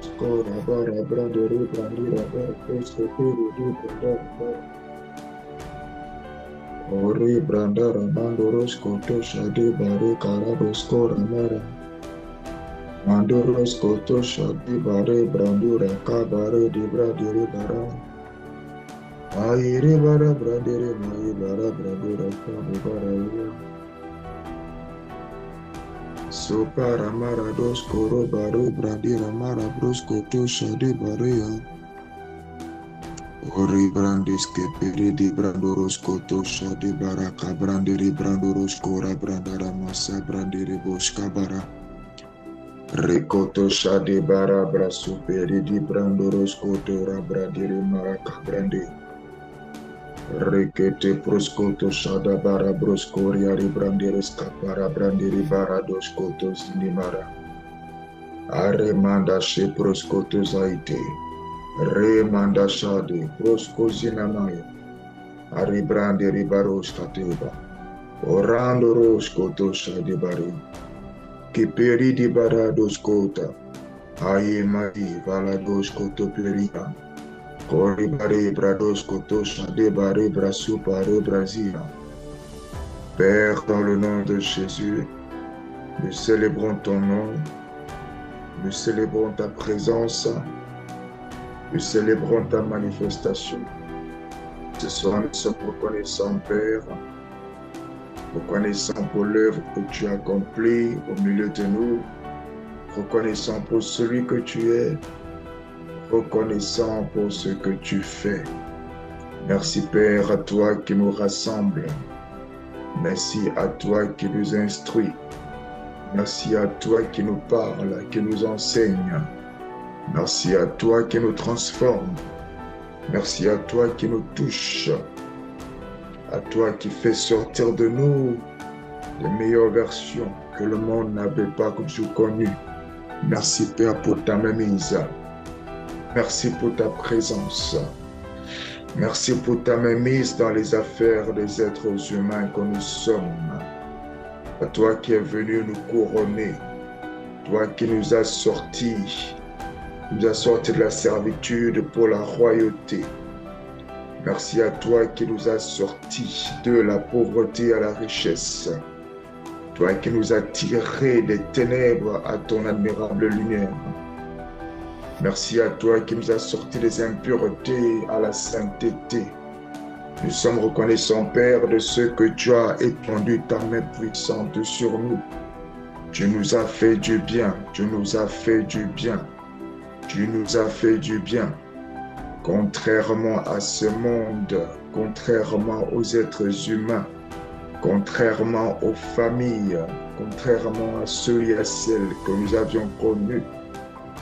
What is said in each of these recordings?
Skora bara brandere brandira bara eskopere di brandara ori brandara mandoro skoto shade bare karado skora mara mandoro skoto shade bare brandura kabare di bradere bara ayire bara brandere mai bara brandura kabe bara Sopa ramara dos koro baro brandi ramara bros koto shade bareya ori brandis ke peri di brandoros koto shade baraka brandiri brandoros kora brandara masa brandiri boska bara rekoto shade bara brasu peri di brandoros koto ra brandiri maraka brandi Rekete proskoto shada bara broskori ari branderes kapara brandiri bara doskoto zinimara. Are manda she proskoto zaite. Re manda shade prosko zinamaya. Ari brandiri baros kateba. Orando roskoto shade bari. Kiperi di bara doskota. Aye madi vala doskoto peria. Kori bare brados koto shade bare brasu pare brasia. Père, dans le nom de Jésus, nous célébrons ton nom, nous célébrons ta présence, nous célébrons ta manifestation. Ce soir, nous sommes reconnaissants, Père, reconnaissants pour l'œuvre que tu as accomplie au milieu de nous, reconnaissants pour celui que tu es, reconnaissant pour ce que tu fais. Merci Père à toi qui nous rassemble. Merci à toi qui nous instruit. Merci à toi qui nous parle, qui nous enseigne. Merci à toi qui nous transforme. Merci à toi qui nous touche. À toi qui fait sortir de nous les meilleures versions que le monde n'avait pas toujours connues. Merci Père pour ta mainmise. Merci pour ta présence. Merci pour ta mainmise dans les affaires des êtres humains que nous sommes. À toi qui es venu nous couronner. Toi qui nous as sortis. De la servitude pour la royauté. Merci à toi qui nous as sortis de la pauvreté à la richesse. Toi qui nous as tirés des ténèbres à ton admirable lumière. Merci à toi qui nous as sortis des impuretés à la sainteté. Nous sommes reconnaissants, Père, de ce que tu as étendu ta main puissante sur nous. Tu nous as fait du bien, tu nous as fait du bien, tu nous as fait du bien. Contrairement à ce monde, contrairement aux êtres humains, contrairement aux familles, contrairement à ceux et à celles que nous avions connus,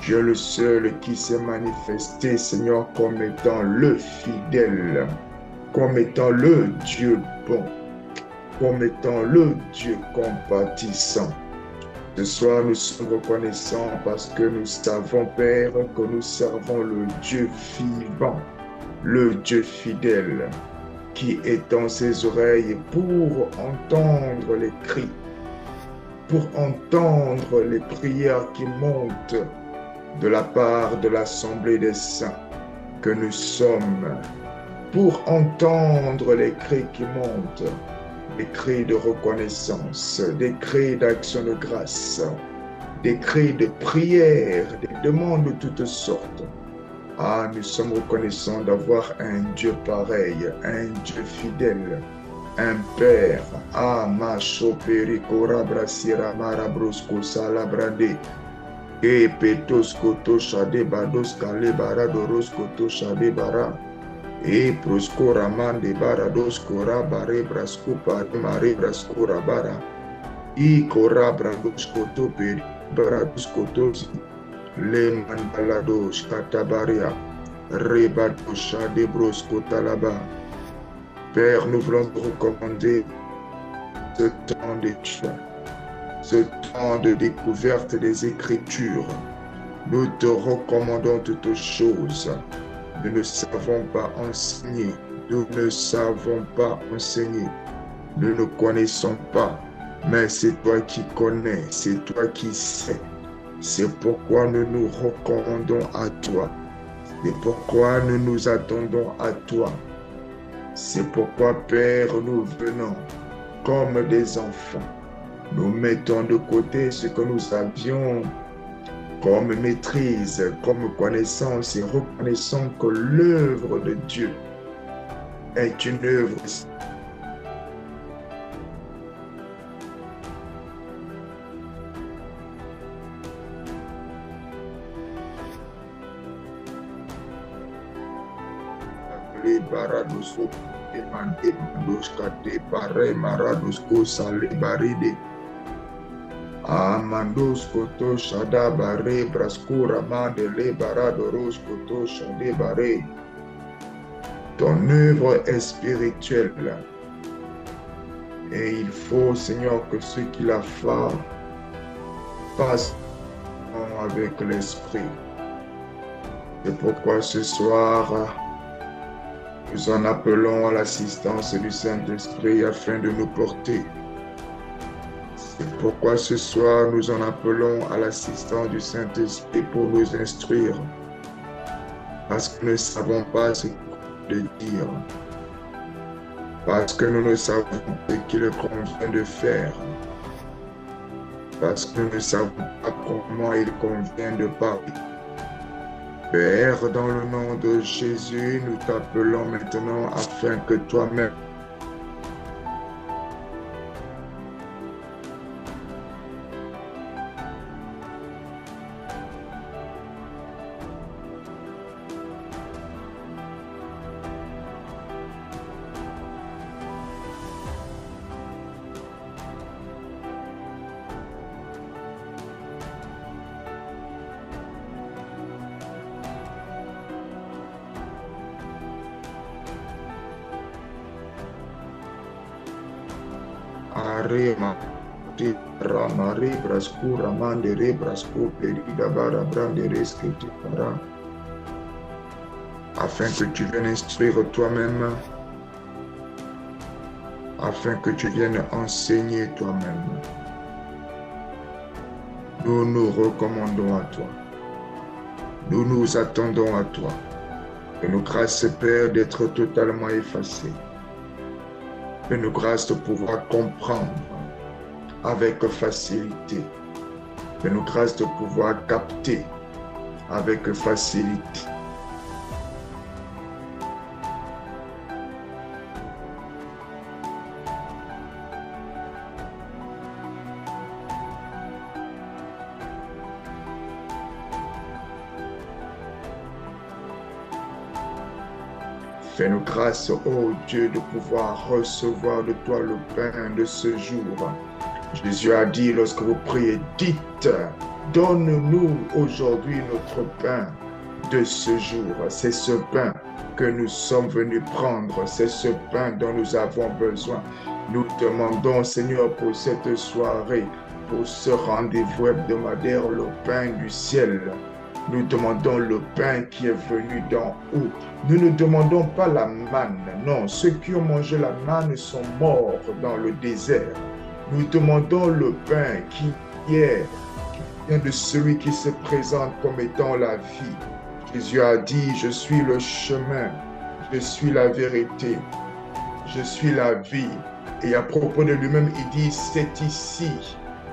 tu es le seul qui s'est manifesté, Seigneur, comme étant le fidèle, comme étant le Dieu bon, comme étant le Dieu compatissant. Ce soir, nous sommes reconnaissants parce que nous savons, Père, que nous servons le Dieu vivant, le Dieu fidèle, qui étend ses oreilles pour entendre les cris, pour entendre les prières qui montent de la part de l'Assemblée des Saints que nous sommes, pour entendre les cris qui montent, des cris de reconnaissance, des cris d'action de grâce, des cris de prière, des demandes de toutes sortes. Ah, nous sommes reconnaissants d'avoir un Dieu pareil, un Dieu fidèle, un Père. Ah, ma choperi korabra sira marabrosco salabrande. E petos koto shade bados kale baradoros koto shade bara. E prosco ramande barados kora bare brasco pari mare brasco rabara. E kora brados koto peri barados kotos. Le mandalados katabaria. Rebados shade brosco talaba. Père, nous voulons vous recommander ce temps de Dieu. Ce temps de découverte des Écritures. Nous te recommandons toutes choses. Nous ne savons pas enseigner. Nous ne savons pas enseigner. Nous ne connaissons pas. Mais c'est toi qui connais. C'est toi qui sais. C'est pourquoi nous nous recommandons à toi. C'est pourquoi nous nous attendons à toi. C'est pourquoi, Père, nous venons comme des enfants. Nous mettons de côté ce que nous avions comme maîtrise, comme connaissance et reconnaissons que l'œuvre de Dieu est une œuvre baradusko emande mandoska de bare maradusko sale baride amandosko to shada bare braskura mande le baradorosko to shade bare. Ton œuvre est spirituelle et il faut, Seigneur, que ceux qui la font fassent avec l'esprit. C'est pourquoi ce soir, nous en appelons à l'assistance du Saint-Esprit afin de nous porter. C'est pourquoi ce soir, nous en appelons à l'assistance du Saint-Esprit pour nous instruire. Parce que nous ne savons pas ce de dire, parce que nous ne savons pas ce qu'il convient de faire, parce que nous ne savons pas comment il convient de parler. Père, dans le nom de Jésus, nous t'appelons maintenant afin que toi-même Arema Ramare Brasco Ramandere Brasco Perida Bara Brandere Skitipara, afin que tu viennes instruire toi-même, afin que tu viennes enseigner toi-même. Nous nous recommandons à toi. Nous nous attendons à toi. Fais-nous grâce, Père, d'être totalement effacés. Fais-nous grâce de pouvoir comprendre avec facilité. Fais-nous grâce de pouvoir capter avec facilité. Fais-nous grâce, ô Dieu, de pouvoir recevoir de toi le pain de ce jour. Jésus a dit, lorsque vous priez, dites, donne-nous aujourd'hui notre pain de ce jour. C'est ce pain que nous sommes venus prendre. C'est ce pain dont nous avons besoin. Nous demandons, Seigneur, pour cette soirée, pour ce rendez-vous hebdomadaire, le pain du ciel. Nous demandons le pain qui est venu d'en haut. Nous ne demandons pas la manne. Non, ceux qui ont mangé la manne sont morts dans le désert. Nous demandons le pain qui vient de celui qui se présente comme étant la vie. Jésus a dit, je suis le chemin, je suis la vérité, je suis la vie. Et à propos de lui-même, il dit, c'est ici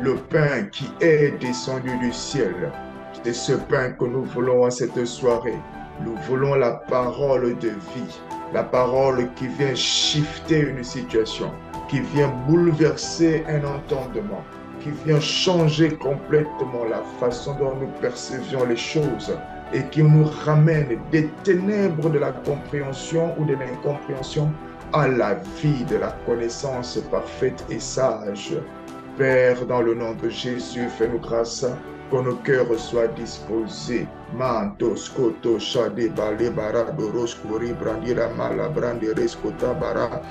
le pain qui est descendu du ciel. C'est ce pain que nous voulons en cette soirée. Nous voulons la parole de vie, la parole qui vient shifter une situation, qui vient bouleverser un entendement, qui vient changer complètement la façon dont nous percevions les choses et qui nous ramène des ténèbres de la compréhension ou de l'incompréhension à la vie de la connaissance parfaite et sage. Père, dans le nom de Jésus, fais-nous grâce que nos cœurs soient disposés. Mantos, koto, shade, bale, bara, doros, kori, brandira, mala, branderes, kota, bara,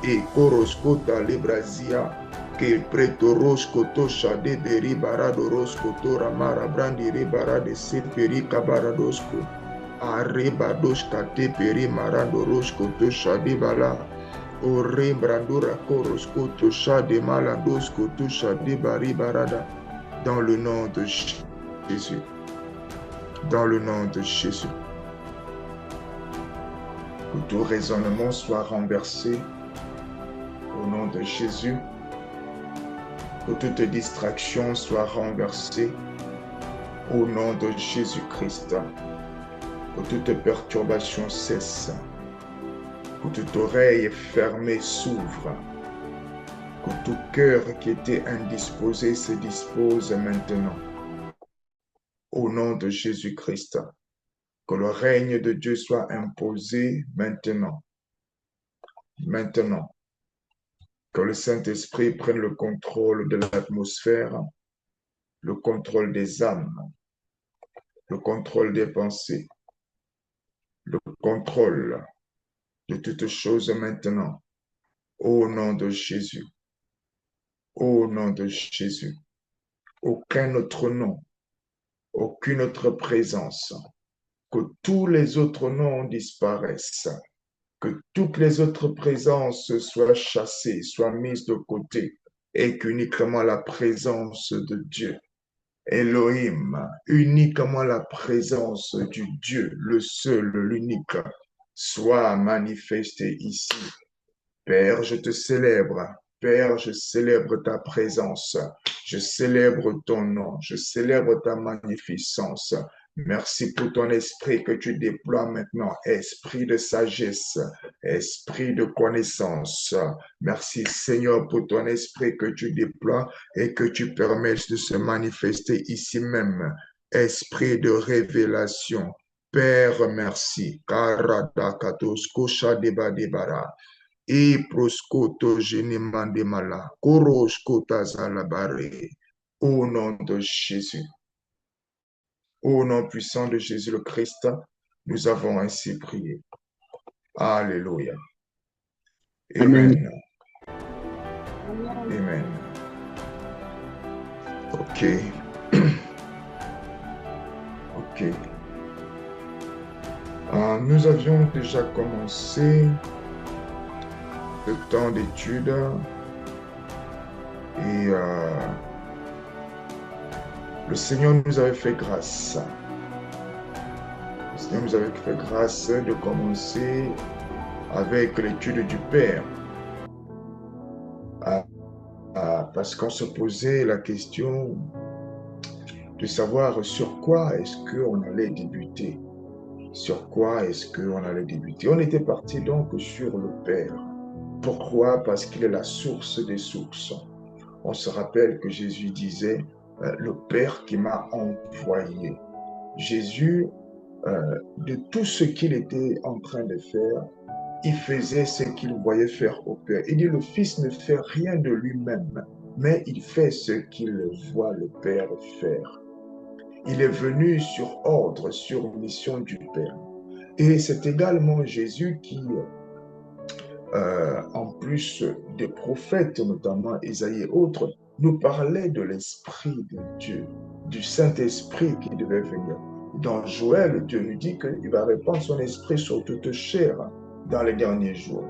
et koros, kota, lebrazia, que pretoros, koto, shade, beri, bara, doros, koto, ramara, brandire, bara, de seperi, kabaradosko, areba, dos, kate, peri, marandoros, koto, shade, bala, ore, brandura, koros, koto, shade, malados, koto, shade, bari, barada. Dans le nom de Jésus. Jésus. Dans le nom de Jésus. Que tout raisonnement soit renversé au nom de Jésus. Que toute distraction soit renversée au nom de Jésus-Christ. Que toute perturbation cesse. Que toute oreille fermée s'ouvre. Que tout cœur qui était indisposé se dispose maintenant. Au nom de Jésus-Christ. Que le règne de Dieu soit imposé maintenant. Maintenant. Que le Saint-Esprit prenne le contrôle de l'atmosphère, le contrôle des âmes, le contrôle des pensées, le contrôle de toutes choses maintenant. Au nom de Jésus. Au nom de Jésus. Aucun autre nom, aucune autre présence. Que tous les autres noms disparaissent. Que toutes les autres présences soient chassées, soient mises de côté, et qu'uniquement la présence de Dieu, Elohim, uniquement la présence du Dieu, le seul, l'unique, soit manifestée ici. Père, je te célèbre. Père, je célèbre ta présence. Je célèbre ton nom. Je célèbre ta magnificence. Merci pour ton esprit que tu déploies maintenant, esprit de sagesse, esprit de connaissance. Merci Seigneur pour ton esprit que tu déploies et que tu permets de se manifester ici même. Esprit de révélation. Père, merci. Et proscoto genemandemala, koroskota zalabare. Au nom de Jésus. Au nom puissant de Jésus le Christ, nous avons ainsi prié. Alléluia. Amen. Amen. Ok. Ok. Nous avions déjà commencé le temps d'étude et le Seigneur nous avait fait grâce. Le Seigneur nous avait fait grâce de commencer avec l'étude du Père. Parce qu'on se posait la question de savoir sur quoi est-ce qu'on allait débuter. Sur quoi est-ce qu'on allait débuter. On était parti donc sur le Père. Pourquoi? Parce qu'il est la source des sources. On se rappelle que Jésus disait le Père qui m'a envoyé. Jésus, de tout ce qu'il était en train de faire, il faisait ce qu'il voyait faire au Père. Il dit le Fils ne fait rien de lui-même, mais il fait ce qu'il voit le Père faire. Il est venu sur ordre, sur mission du Père. Et c'est également Jésus qui, en plus des prophètes, notamment Isaïe et autres, nous parlait de l'Esprit de Dieu, du Saint-Esprit qui devait venir. Dans Joël, Dieu nous dit qu'il va répandre son esprit sur toute chair dans les derniers jours.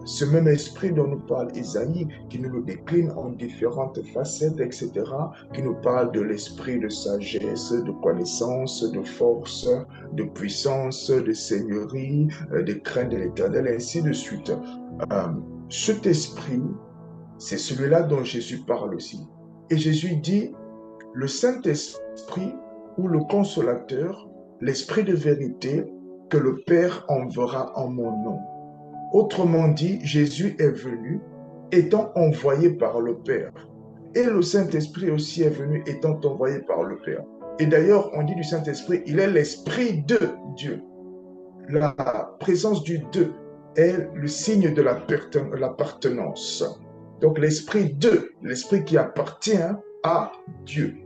Ce même esprit dont nous parle Isaïe, qui nous le décline en différentes facettes, etc., qui nous parle de l'esprit de sagesse, de connaissance, de force, de puissance, de seigneurie, de crainte de l'Éternel, et ainsi de suite. Cet esprit, c'est celui-là dont Jésus parle aussi. Et Jésus dit, le Saint-Esprit ou le Consolateur, l'Esprit de vérité que le Père enverra en mon nom. Autrement dit, Jésus est venu étant envoyé par le Père. Et le Saint-Esprit aussi est venu étant envoyé par le Père. Et d'ailleurs, on dit du Saint-Esprit, il est l'Esprit de Dieu. La présence du Deux est le signe de l'appartenance. Donc l'Esprit de, l'Esprit qui appartient à Dieu.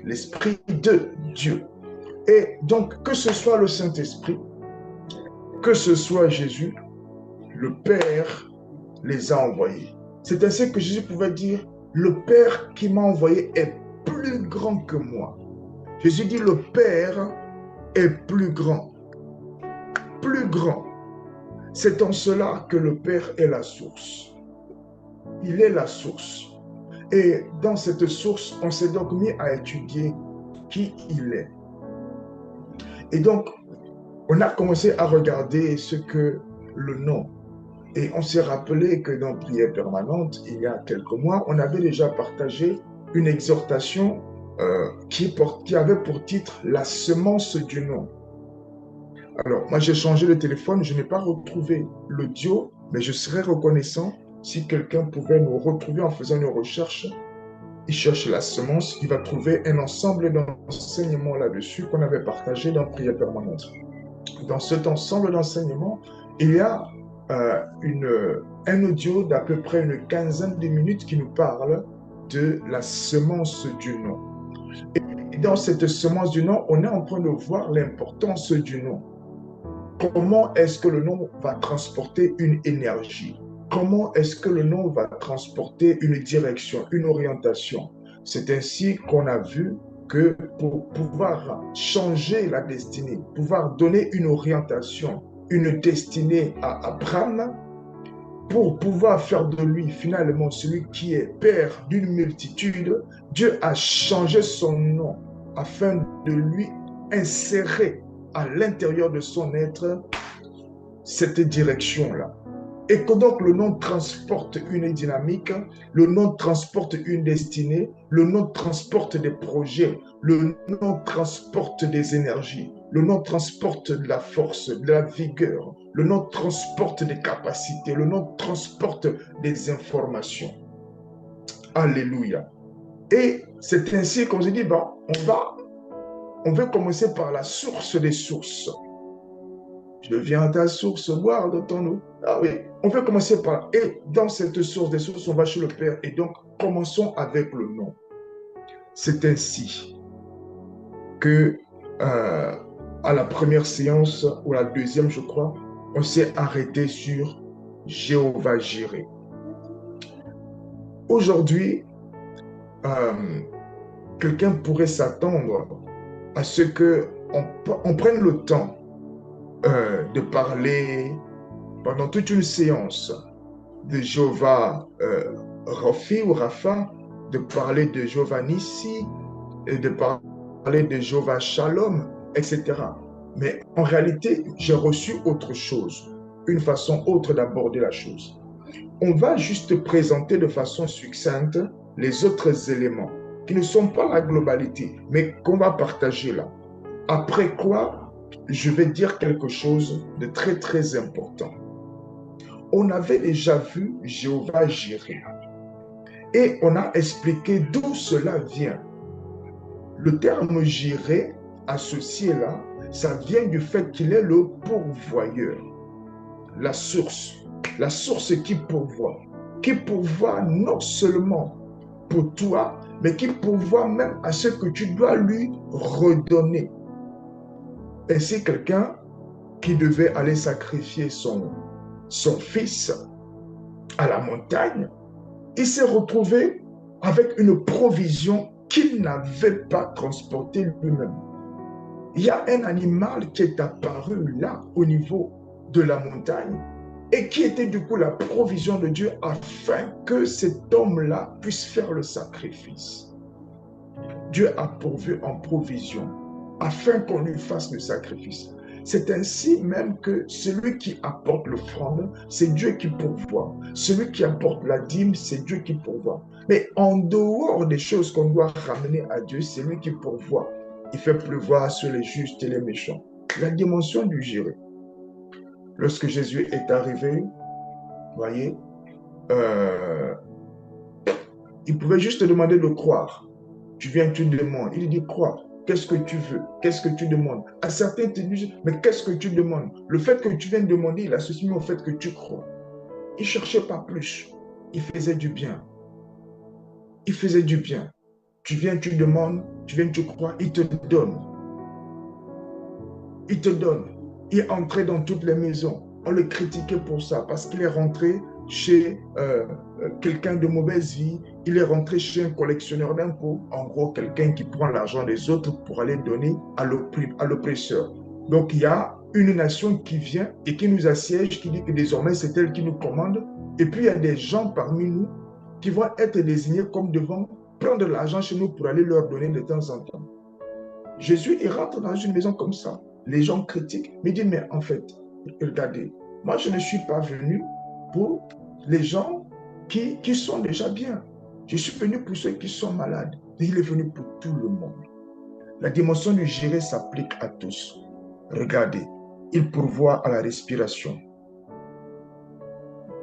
L'Esprit de Dieu. Et donc, que ce soit le Saint-Esprit, que ce soit Jésus, le Père les a envoyés. C'est ainsi que Jésus pouvait dire, le Père qui m'a envoyé est plus grand que moi. Jésus dit, le Père est plus grand. Plus grand. C'est en cela que le Père est la source. Il est la source. Et dans cette source, on s'est donc mis à étudier qui il est. Et donc, on a commencé à regarder ce que le nom. Et on s'est rappelé que dans Prière permanente, il y a quelques mois, on avait déjà partagé une exhortation qui avait pour titre « La semence du nom ». Alors, moi, j'ai changé le téléphone, je n'ai pas retrouvé l'audio, mais je serais reconnaissant si quelqu'un pouvait nous retrouver en faisant une recherche. Il cherche la semence, il va trouver un ensemble d'enseignements là-dessus qu'on avait partagé dans Prière permanente. Dans cet ensemble d'enseignements, il y a un audio d'à peu près une quinzaine de minutes qui nous parle de la semence du nom. Et dans cette semence du nom, on est en train de voir l'importance du nom. Comment est-ce que le nom va transporter une énergie? Comment est-ce que le nom va transporter une direction, une orientation? C'est ainsi qu'on a vu que pour pouvoir changer la destinée, pouvoir donner une orientation, une destinée à Abraham, pour pouvoir faire de lui finalement celui qui est père d'une multitude, Dieu a changé son nom afin de lui insérer à l'intérieur de son être cette direction-là. Et que donc le nom transporte une dynamique, le nom transporte une destinée, le nom transporte des projets, le nom transporte des énergies, le nom transporte de la force, de la vigueur, le nom transporte des capacités, le nom transporte des informations. Alléluia. Et c'est ainsi qu'on se dit, bon, on va commencer par la source des sources. Je viens à ta source, boire de ton eau. Ah oui, on va commencer par là. Et dans cette source des sources, on va chez le Père. Et donc, commençons avec le nom. C'est ainsi que, à la première séance, ou la deuxième, je crois, on s'est arrêté sur Jéhovah Jireh. Aujourd'hui, quelqu'un pourrait s'attendre à ce qu'on prenne le temps de parler pendant toute une séance de Jéhovah Raphi ou Rapha, de parler de Jéhovah Nissi, et de parler de Jéhovah Shalom, etc. Mais en réalité, j'ai reçu autre chose, une façon autre d'aborder la chose. On va juste présenter de façon succincte les autres éléments qui ne sont pas la globalité, mais qu'on va partager là. Après quoi, je vais dire quelque chose de très très important. On avait déjà vu Jéhovah Jireh et on a expliqué d'où cela vient. Le terme Jireh associé là, ça vient du fait qu'il est le pourvoyeur, la source qui pourvoit non seulement pour toi, mais qui pourvoit même à ce que tu dois lui redonner. Ainsi, quelqu'un qui devait aller sacrifier son fils à la montagne, il s'est retrouvé avec une provision qu'il n'avait pas transportée lui-même. Il y a un animal qui est apparu là, au niveau de la montagne, et qui était du coup la provision de Dieu afin que cet homme-là puisse faire le sacrifice. Dieu a pourvu en provision afin qu'on lui fasse le sacrifice. C'est ainsi même que celui qui apporte l'offrande, c'est Dieu qui pourvoit. Celui qui apporte la dîme, c'est Dieu qui pourvoit. Mais en dehors des choses qu'on doit ramener à Dieu, c'est lui qui pourvoit. Il fait pleuvoir sur les justes et les méchants. La dimension du Jireh. Lorsque Jésus est arrivé, voyez, il pouvait juste te demander de croire. Tu viens, tu demandes. Il dit croire. Qu'est-ce que tu veux? Qu'est-ce que tu demandes? À certains te disent, mais qu'est-ce que tu demandes? Le fait que tu viennes demander, il associe au fait que tu crois. Il ne cherchait pas plus. Il faisait du bien. Il faisait du bien. Tu viens, tu demandes, tu viens, tu crois, il te donne. Il te donne. Il est entré dans toutes les maisons. On le critiquait pour ça, parce qu'il est rentré chez quelqu'un de mauvaise vie, il est rentré chez un collectionneur d'impôts, en gros quelqu'un qui prend l'argent des autres pour aller donner à l'oppresseur. Donc il y a une nation qui vient et qui nous assiège, qui dit que désormais c'est elle qui nous commande, et puis il y a des gens parmi nous qui vont être désignés comme devant prendre de l'argent chez nous pour aller leur donner de temps en temps. Jésus, il rentre dans une maison comme ça. Les gens critiquent, mais il dit, mais en fait, regardez, moi, je ne suis pas venu pour les gens qui sont déjà bien. Je suis venu pour ceux qui sont malades. Et il est venu pour tout le monde. La dimension du gérer s'applique à tous. Regardez, il pourvoit à la respiration.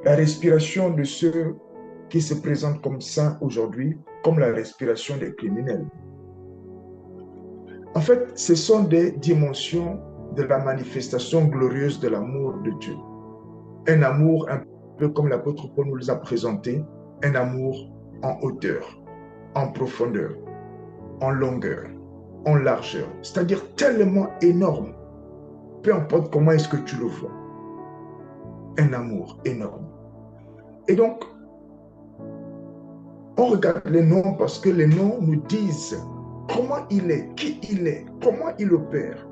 La respiration de ceux qui se présentent comme saints aujourd'hui, comme la respiration des criminels. En fait, ce sont des dimensions de la manifestation glorieuse de l'amour de Dieu. Un amour un peu comme l'apôtre Paul nous a présenté, un amour en hauteur, en profondeur, en longueur, en largeur, c'est-à-dire tellement énorme, peu importe comment est-ce que tu le vois, un amour énorme. Et donc, on regarde les noms parce que les noms nous disent comment il est, qui il est, comment il opère.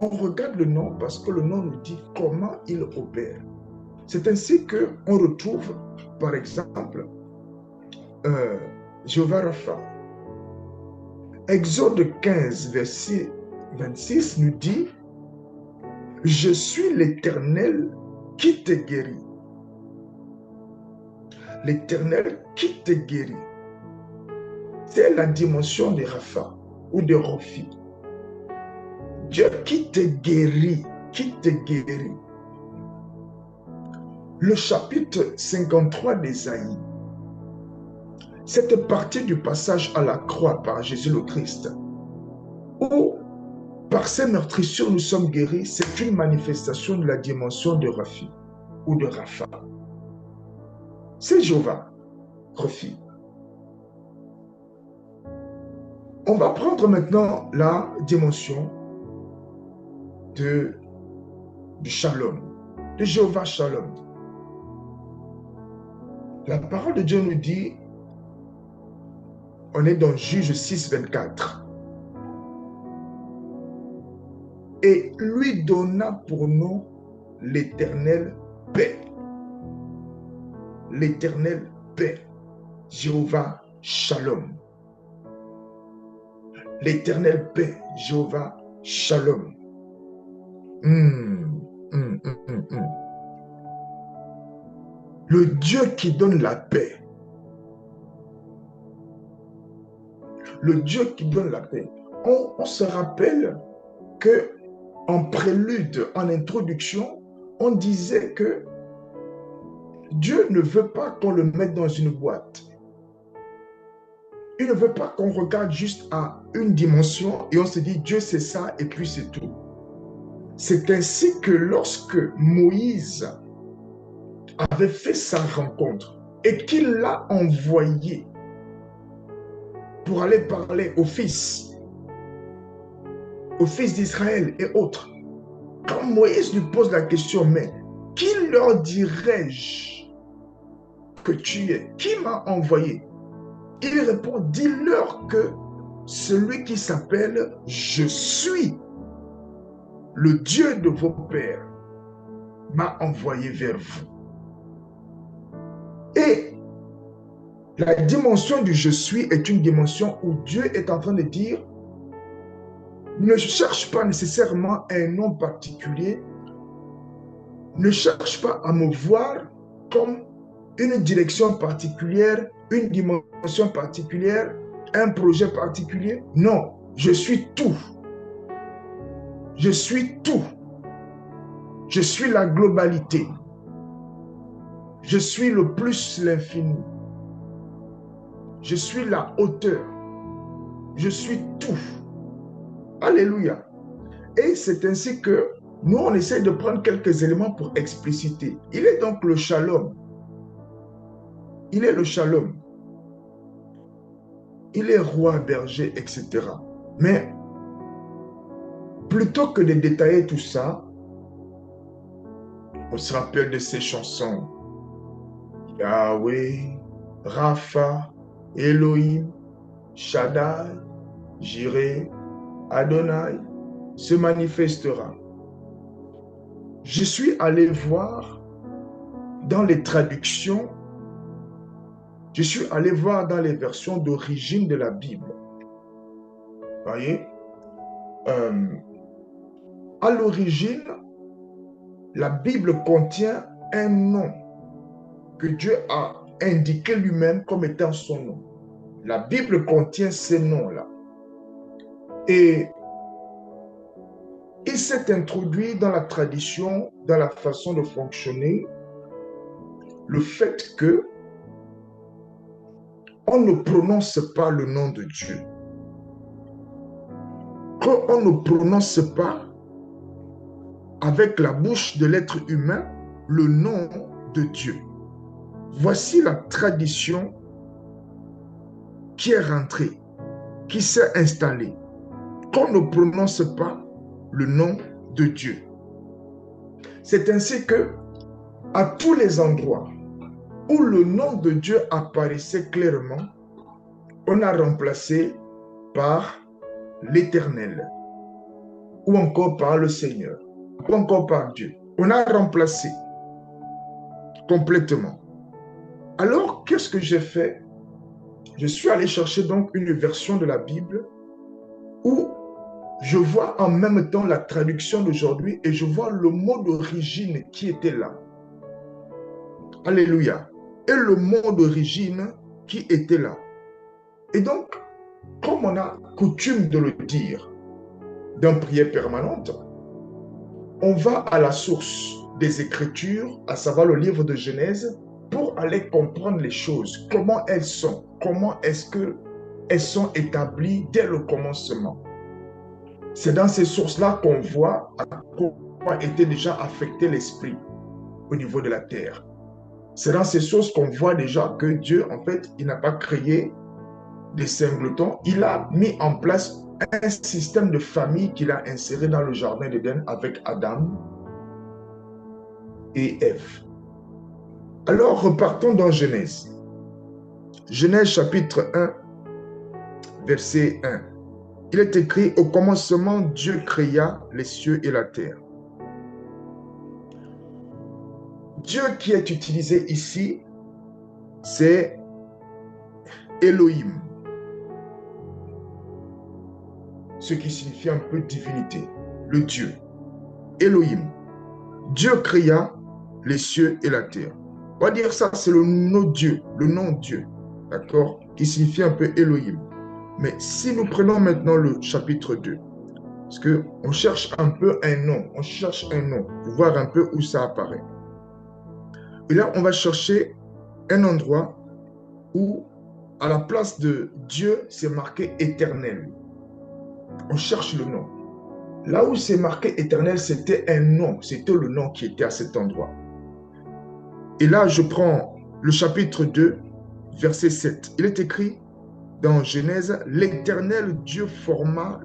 On regarde le nom parce que le nom nous dit comment il opère. C'est ainsi qu'on retrouve, par exemple, Jéhovah Rapha. Exode 15, verset 26 nous dit « Je suis l'Éternel qui te guérit. » L'Éternel qui te guérit. C'est la dimension de Rapha ou de Rophi. Dieu qui te guérit, qui te guérit. Le chapitre 53 d'Ésaïe, cette partie du passage à la croix par Jésus le Christ, où par ses meurtrissures nous sommes guéris, c'est une manifestation de la dimension de Raphi ou de Rapha. C'est Jéhovah, Raphi. On va prendre maintenant la dimension du Shalom, de Jéhovah Shalom. La parole de Dieu nous dit, on est dans Juge 6, 24. Et lui donna pour nom l'Éternel paix. L'Éternel paix. Jéhovah Shalom. L'Éternel paix. Jéhovah Shalom. Le Dieu qui donne la paix. Le Dieu qui donne la paix. On se rappelle que en prélude, en introduction, on disait que Dieu ne veut pas qu'on le mette dans une boîte. Il ne veut pas qu'on regarde juste à une dimension et on se dit Dieu c'est ça et puis c'est tout. C'est ainsi que lorsque Moïse avait fait sa rencontre et qu'il l'a envoyé pour aller parler aux fils d'Israël et autres, quand Moïse lui pose la question, mais qui leur dirais-je que tu es? Qui m'a envoyé? Il répond, dis-leur que celui qui s'appelle « Je suis », le Dieu de vos pères, m'a envoyé vers vous. Et la dimension du « Je suis » est une dimension où Dieu est en train de dire ne cherche pas nécessairement un nom particulier, ne cherche pas à me voir comme une direction particulière, une dimension particulière, un projet particulier. Non, je suis tout. Je suis tout. Je suis la globalité. Je suis le plus l'infini. Je suis la hauteur. Je suis tout. Alléluia. Et c'est ainsi que nous, on essaie de prendre quelques éléments pour expliciter. Il est donc le shalom. Il est le shalom. Il est roi, berger, etc. Mais plutôt que de détailler tout ça, on se rappelle de ces chansons. Yahweh, Rapha, Elohim, Shaddai, Jireh, Adonai se manifestera. Je suis allé voir dans les traductions, je suis allé voir dans les versions d'origine de la Bible. Voyez, euh, à l'origine, la Bible contient un nom que Dieu a indiqué lui-même comme étant son nom. La Bible contient ces noms-là. Et il s'est introduit dans la tradition, dans la façon de fonctionner, le fait que on ne prononce pas le nom de Dieu. Qu'on ne prononce pas avec la bouche de l'être humain le nom de Dieu. Voici la tradition qui est rentrée, qui s'est installée. Qu'on ne prononce pas le nom de Dieu. C'est ainsi que, à tous les endroits où le nom de Dieu apparaissait clairement, on a remplacé par l'Éternel, ou encore par le Seigneur, ou encore par Dieu. On a remplacé complètement. Alors, qu'est-ce que j'ai fait? Je suis allé chercher donc une version de la Bible où je vois en même temps la traduction d'aujourd'hui et je vois le mot d'origine qui était là. Alléluia. Et le mot d'origine qui était là. Et donc, comme on a coutume de le dire dans prière permanente, on va à la source des Écritures, à savoir le livre de Genèse, pour aller comprendre les choses, comment elles sont, comment est-ce qu'elles sont établies dès le commencement. C'est dans ces sources-là qu'on voit à quoi était déjà affecté l'esprit au niveau de la terre. C'est dans ces sources qu'on voit déjà que Dieu, en fait, il n'a pas créé des singletons, il a mis en place un système de famille qu'il a inséré dans le jardin d'Éden avec Adam et Ève. Alors, repartons dans Genèse. Genèse chapitre 1, verset 1. Il est écrit, au commencement, Dieu créa les cieux et la terre. Dieu qui est utilisé ici, c'est Elohim, ce qui signifie un peu divinité, le Dieu. Elohim. Dieu créa les cieux et la terre. On va dire ça, c'est le nom Dieu, d'accord, qui signifie un peu Elohim. Mais si nous prenons maintenant le chapitre 2, parce qu'on cherche un peu un nom, pour voir un peu où ça apparaît. Et là, on va chercher un endroit où, à la place de Dieu, c'est marqué éternel. On cherche le nom. Là où c'est marqué éternel, c'était un nom, c'était le nom qui était à cet endroit. Et là, je prends le chapitre 2, verset 7. Il est écrit dans Genèse, l'Éternel Dieu forma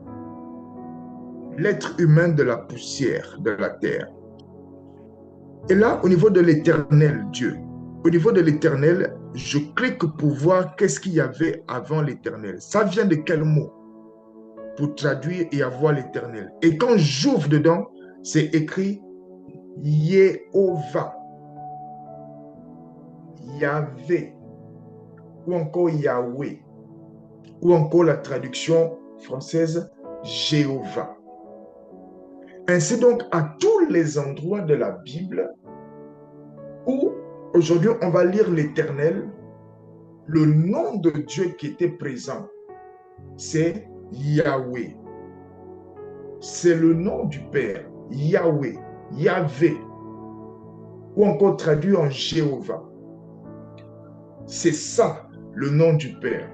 l'être humain de la poussière de la terre. Et là, au niveau de l'Éternel Dieu, au niveau de l'Éternel, je clique pour voir qu'est-ce qu'il y avait avant l'Éternel. Ça vient de quel mot? Pour traduire et avoir l'Éternel. Et quand j'ouvre dedans, c'est écrit Yehovah, Yahvé, ou encore Yahweh, ou encore la traduction française Jéhovah. Ainsi donc, à tous les endroits de la Bible où aujourd'hui on va lire l'Éternel, le nom de Dieu qui était présent, c'est Yahweh. C'est le nom du Père, Yahweh, Yahvé, ou encore traduit en Jéhovah. C'est ça le nom du Père.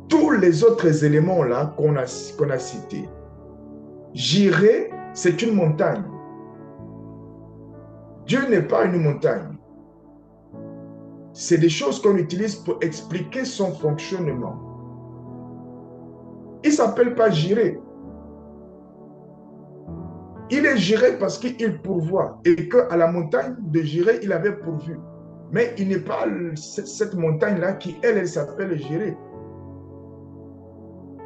Tous les autres éléments là qu'on a cités, Jireh, c'est une montagne. Dieu n'est pas une montagne. C'est des choses qu'on utilise pour expliquer son fonctionnement. Il ne s'appelle pas Jireh. Il est Jireh parce qu'il pourvoit et qu'à la montagne de Jireh, il avait pourvu. Mais il n'est pas cette montagne-là qui, elle s'appelle Jireh.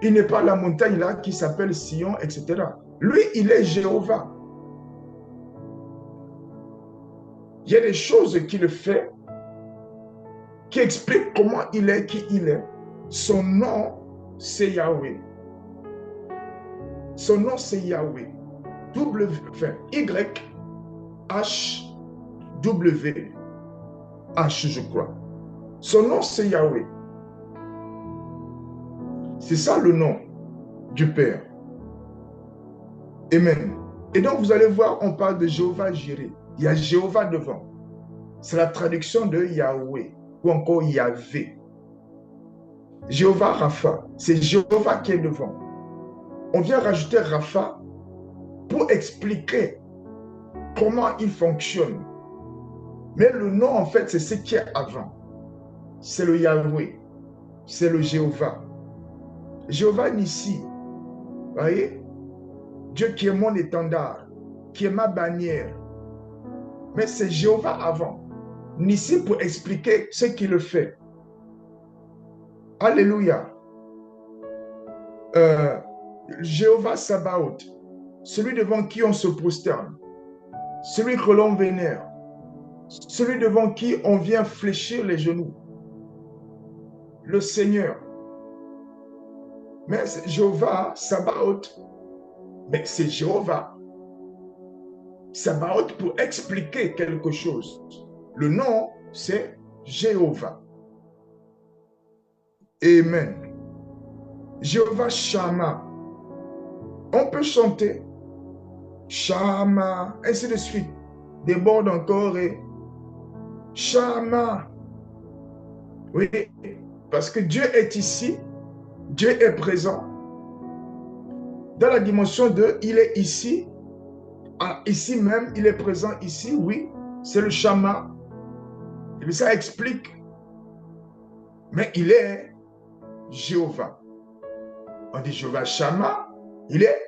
Il n'est pas la montagne-là qui s'appelle Sion, etc. Lui, il est Jéhovah. Il y a des choses qu'il fait qui expliquent comment il est, qui il est. Son nom c'est Yahweh. Son nom, c'est Yahweh. Y-H-W-H, je crois. Son nom, c'est Yahweh. C'est ça le nom du Père. Amen. Et donc, vous allez voir, on parle de Jéhovah Jireh. Il y a Jéhovah devant. C'est la traduction de Yahweh ou encore Yahvé. Jéhovah Rapha, c'est Jéhovah qui est devant. On vient rajouter Rapha pour expliquer comment il fonctionne. Mais le nom, en fait, c'est ce qui est avant. C'est le Yahweh, c'est le Jéhovah. Jéhovah Nissi, vous voyez, Dieu qui est mon étendard, qui est ma bannière. Mais c'est Jéhovah avant. Nissi pour expliquer ce qu'il fait. Alléluia. Jéhovah Sabaoth, celui devant qui on se prosterne, celui que l'on vénère, celui devant qui on vient fléchir les genoux. Le Seigneur. Mais c'est Jéhovah Sabaoth, mais c'est Jéhovah Sabaoth pour expliquer quelque chose. Le nom, c'est Jéhovah. Amen. Jéhovah Shammah. On peut chanter Shammah, ainsi de suite. Déborde encore et Shammah. Oui, parce que Dieu est ici, Dieu est présent. Dans la dimension de il est ici, ici même, il est présent ici, oui, c'est le Shammah. Et puis ça explique. Mais il est Jéhovah. On dit Jéhovah Shammah, il est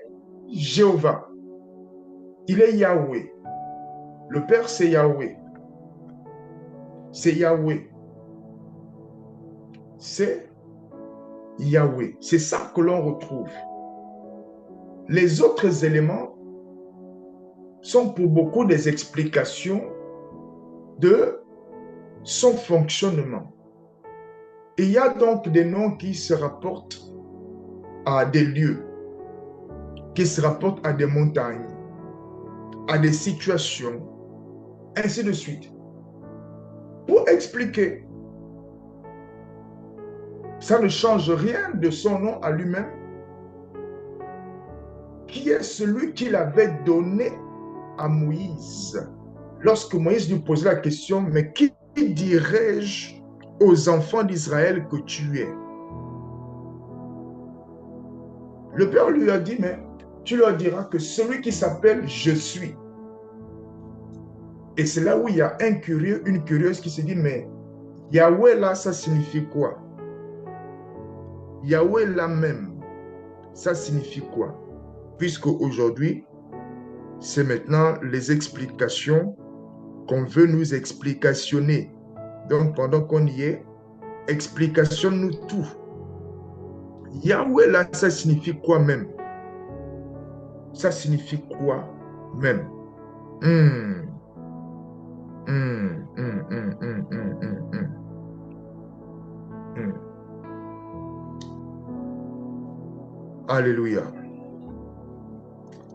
Jéhovah. Il est Yahweh. Le Père, c'est Yahweh. C'est Yahweh. C'est Yahweh. C'est ça que l'on retrouve. Les autres éléments sont pour beaucoup des explications de son fonctionnement. Et il y a donc des noms qui se rapportent à des lieux, qui se rapportent à des montagnes, à des situations, ainsi de suite. Pour expliquer, ça ne change rien de son nom à lui-même, qui est celui qu'il avait donné à Moïse. Lorsque Moïse lui posait la question, mais qui dirais-je aux enfants d'Israël que tu es? Le Père lui a dit, mais tu leur diras que celui qui s'appelle Je suis. Et c'est là où il y a un curieux, une curieuse qui se dit, mais Yahweh là, ça signifie quoi? Yahweh là même, ça signifie quoi? Puisque aujourd'hui, c'est maintenant les explications qu'on veut nous explicationner. Donc, pendant qu'on y est, explicationne-nous tout. Yahweh là, ça signifie quoi même? Ça signifie quoi même? Alléluia.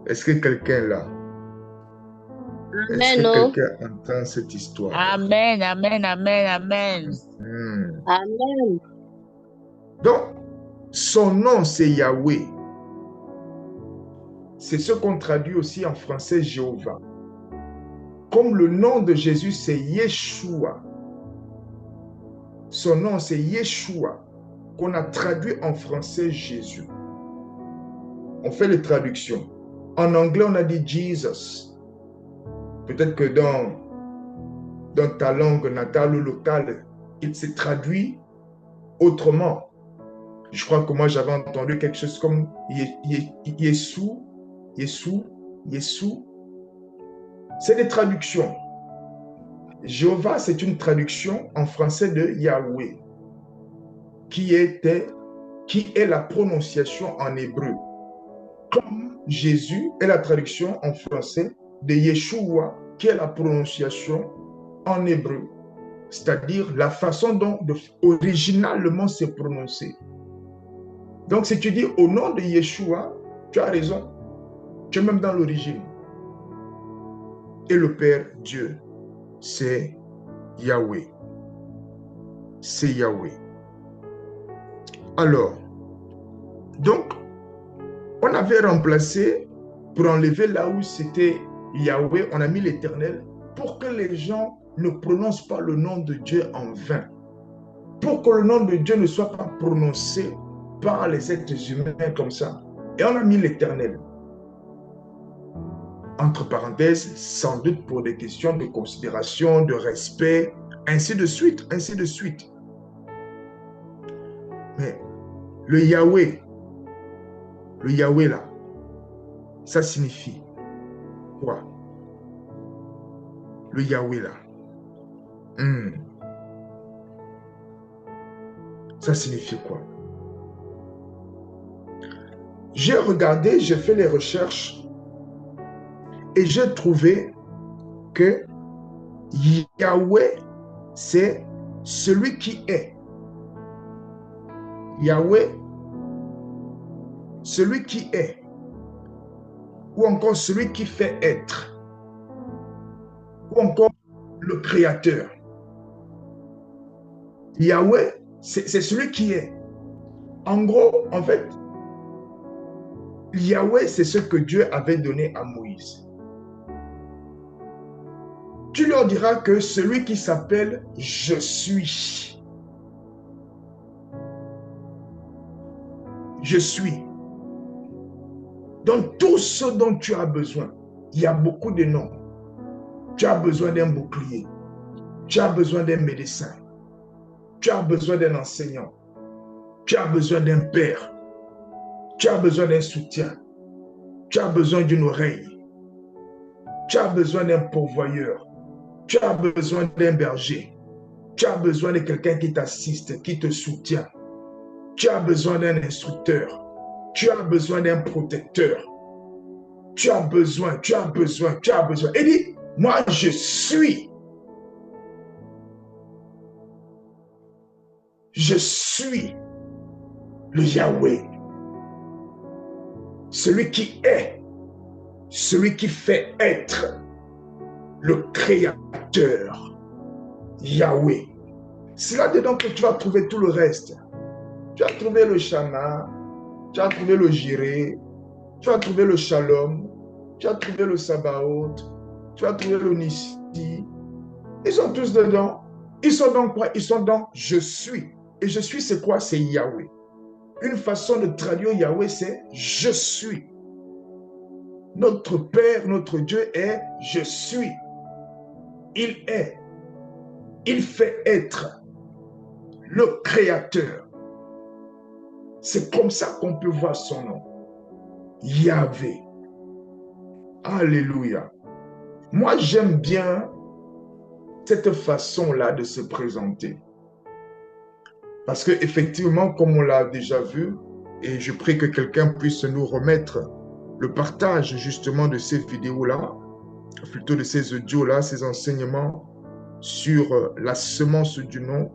Est-ce que quelqu'un là? Est-ce que quelqu'un entend cette histoire? Amen, amen, amen, amen. Amen. Donc, son nom, c'est Yahweh. C'est ce qu'on traduit aussi en français Jéhovah. Comme le nom de Jésus, c'est Yeshua. Son nom, c'est Yeshua, qu'on a traduit en français Jésus. On fait les traductions. En anglais, on a dit Jesus. Peut-être que dans ta langue natale ou locale, il s'est traduit autrement. Je crois que moi, j'avais entendu quelque chose comme Yeshua. C'est des traductions. Jéhovah, c'est une traduction en français de Yahweh, qui est la prononciation en hébreu. Comme Jésus est la traduction en français de Yeshua, qui est la prononciation en hébreu, c'est-à-dire la façon dont originalement c'est prononcé. Donc, si tu dis au nom de Yeshua, tu as raison. Tu es même dans l'origine. Et le Père Dieu, c'est Yahweh. C'est Yahweh. Alors, donc, on avait remplacé, pour enlever là où c'était Yahweh, on a mis l'Éternel pour que les gens ne prononcent pas le nom de Dieu en vain. Pour que le nom de Dieu ne soit pas prononcé par les êtres humains comme ça. Et on a mis l'Éternel. Entre parenthèses, sans doute pour des questions de considération, de respect, ainsi de suite, ainsi de suite. Mais le Yahweh là, ça signifie quoi? Le Yahweh là. Ça signifie quoi? J'ai regardé, j'ai fait les recherches et j'ai trouvé que Yahweh, c'est celui qui est. Yahweh, celui qui est. Ou encore celui qui fait être. Ou encore le créateur. Yahweh, c'est celui qui est. En gros, en fait, Yahweh, c'est ce que Dieu avait donné à Moïse. Tu leur diras que celui qui s'appelle « Je suis ». Je suis. Donc, tout ce dont tu as besoin, il y a beaucoup de noms. Tu as besoin d'un bouclier. Tu as besoin d'un médecin. Tu as besoin d'un enseignant. Tu as besoin d'un père. Tu as besoin d'un soutien. Tu as besoin d'une oreille. Tu as besoin d'un pourvoyeur. Tu as besoin d'un berger. Tu as besoin de quelqu'un qui t'assiste, qui te soutient. Tu as besoin d'un instructeur. Tu as besoin d'un protecteur. Tu as besoin. Et dit, moi je suis. Je suis le Yahweh. Celui qui est. Celui qui fait être. Le créateur. Yahweh. C'est là-dedans que tu vas trouver tout le reste. Tu as trouvé le Shana, tu as trouvé le Jireh, tu as trouvé le Shalom, tu as trouvé le Sabaoth, tu as trouvé le Nissi. Ils sont tous dedans. Ils sont dans quoi? Ils sont dans je suis. Et je suis, c'est quoi? C'est Yahweh. Une façon de traduire Yahweh, c'est je suis. Notre Père, notre Dieu est je suis. Il est. Il fait être le Créateur. C'est comme ça qu'on peut voir son nom. Yahvé. Alléluia. Moi, j'aime bien cette façon-là de se présenter. Parce qu'effectivement, comme on l'a déjà vu, et je prie que quelqu'un puisse nous remettre le partage justement de ces vidéos-là, plutôt de ces audios-là, ces enseignements sur la semence du nom.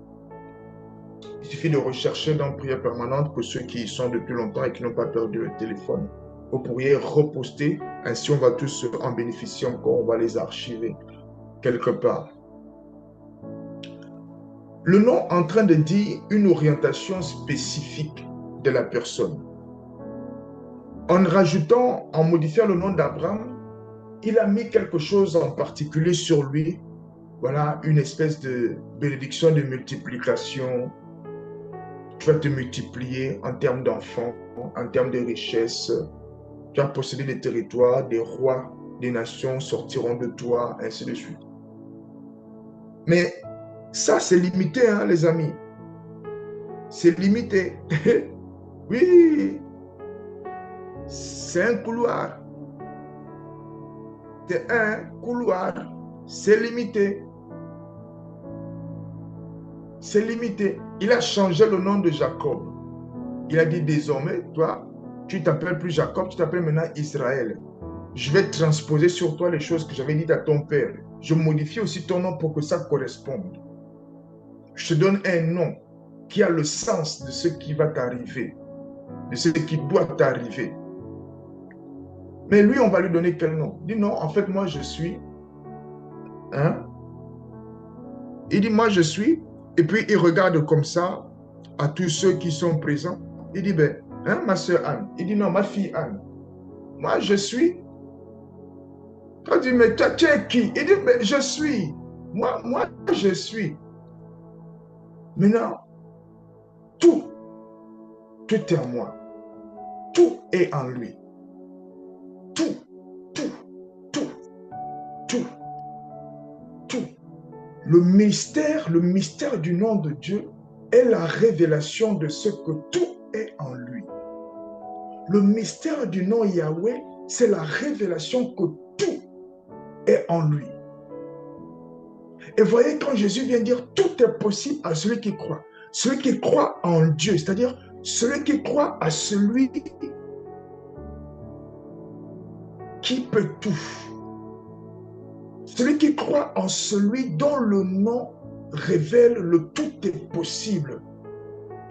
Il suffit de rechercher dans Prière permanente pour ceux qui y sont depuis longtemps et qui n'ont pas perdu le téléphone. Vous pourriez reposter, ainsi on va tous en bénéficier encore, on va les archiver quelque part. Le nom est en train de dire une orientation spécifique de la personne. En rajoutant, en modifiant le nom d'Abraham, il a mis quelque chose en particulier sur lui. Voilà, une espèce de bénédiction de multiplication. Tu vas te multiplier en termes d'enfants, en termes de richesses. Tu vas posséder des territoires, des rois, des nations sortiront de toi, ainsi de suite. Mais ça, c'est limité, hein, les amis. C'est limité. Oui, c'est un couloir. C'est un couloir. C'est limité. C'est limité. Il a changé le nom de Jacob. Il a dit désormais, toi, tu t'appelles plus Jacob, tu t'appelles maintenant Israël. Je vais transposer sur toi les choses que j'avais dites à ton père. Je modifie aussi ton nom pour que ça corresponde. Je te donne un nom qui a le sens de ce qui va t'arriver. de ce qui doit arriver. Mais lui, on va lui donner quel nom? Il dit non, en fait, moi je suis. Hein? Il dit moi je suis. Et puis il regarde comme ça à tous ceux qui sont présents. Il dit ben, hein, ma soeur Anne. Il dit non, ma fille Anne. Moi je suis. Il dit mais toi, tu es qui? Il dit mais je suis. Moi je suis. Maintenant, tout est en moi. Tout est en lui. Tout. Le mystère du nom de Dieu est la révélation de ce que tout est en lui. Le mystère du nom Yahweh, c'est la révélation que tout est en lui. Et voyez, quand Jésus vient dire tout est possible à celui qui croit. Celui qui croit en Dieu, c'est-à-dire celui qui croit à celui qui peut tout. Celui qui croit en celui dont le nom révèle le tout est possible,